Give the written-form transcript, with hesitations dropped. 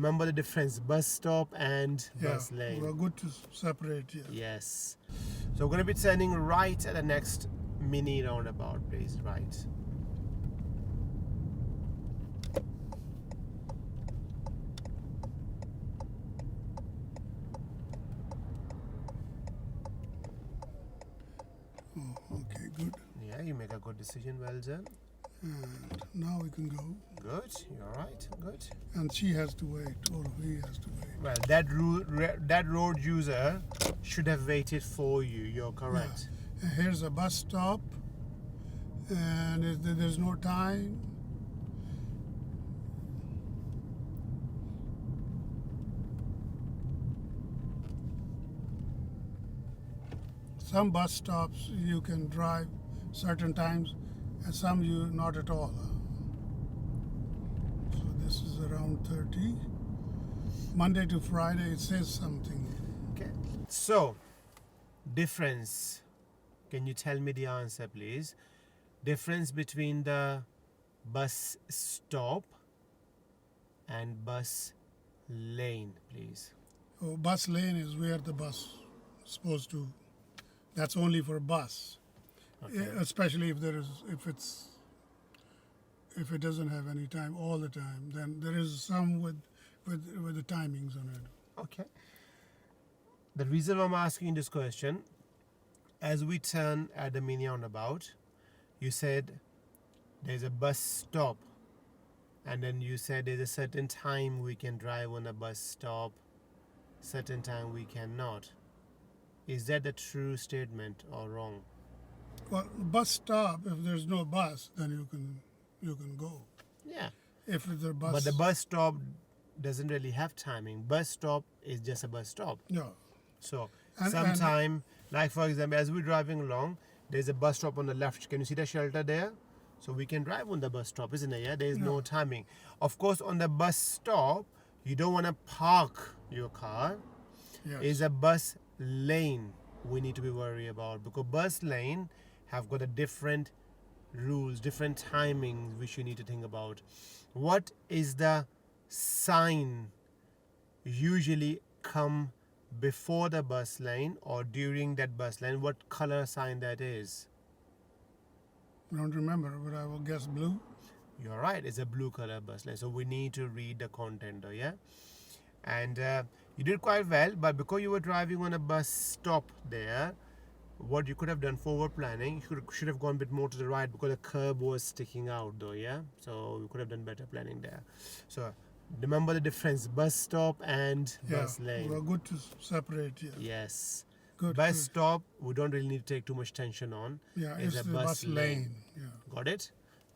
Remember the difference, bus stop and bus lane. We're good to separate here. Yes. So we're going to be turning right at the next mini roundabout, please. Right. Oh, okay, good. Yeah, you make a good decision. Well done. And now we can go. Good. You're right. Good. And she has to wait, or he has to wait. Well, that road user should have waited for you. You're correct. And here's a bus stop, and there's no time. Some bus stops you can drive certain times, and some you not at all. So this is around 30. Monday to Friday, it says something. Okay. So, difference. Can you tell me the answer, please? Difference between the bus stop and bus lane, please. Oh, bus lane is where the bus is supposed to. That's only for bus. Okay. Especially if it doesn't have any time all the time, then there is some with the timings on it. Okay. The reason I'm asking this question, as we turn at the mini roundabout, you said there's a bus stop, and then you said there's a certain time we can drive on a bus stop, certain time we cannot. Is that a true statement or wrong? Well, bus stop, if there's no bus, then you can go. Yeah. If the bus. But the bus stop doesn't really have timing. Bus stop is just a bus stop. No. So And- sometime, like for example, as we're driving along, there's a bus stop on the left. Can you see the shelter there? So we can drive on the bus stop, isn't it? Yeah, there's no timing. Of course, on the bus stop, you don't want to park your car. Yes. Is a bus lane we need to be worried about, because bus lane have got a different rules, different timings which you need to think about. What is the sign usually come before the bus lane or during that bus lane? What color sign that is? I don't remember, but I will guess blue. You're right, it's a blue color bus lane. So we need to read the content though, yeah? And you did quite well, but because you were driving on a bus stop there, what you could have done forward planning, you should have gone a bit more to the right because the curb was sticking out though, yeah? So you could have done better planning there. So remember the difference, bus stop and bus lane. We're good to separate here. Yes. Good. Bus stop, we don't really need to take too much tension on. Yeah, It's it's a the bus bus lane. Yeah. Got it?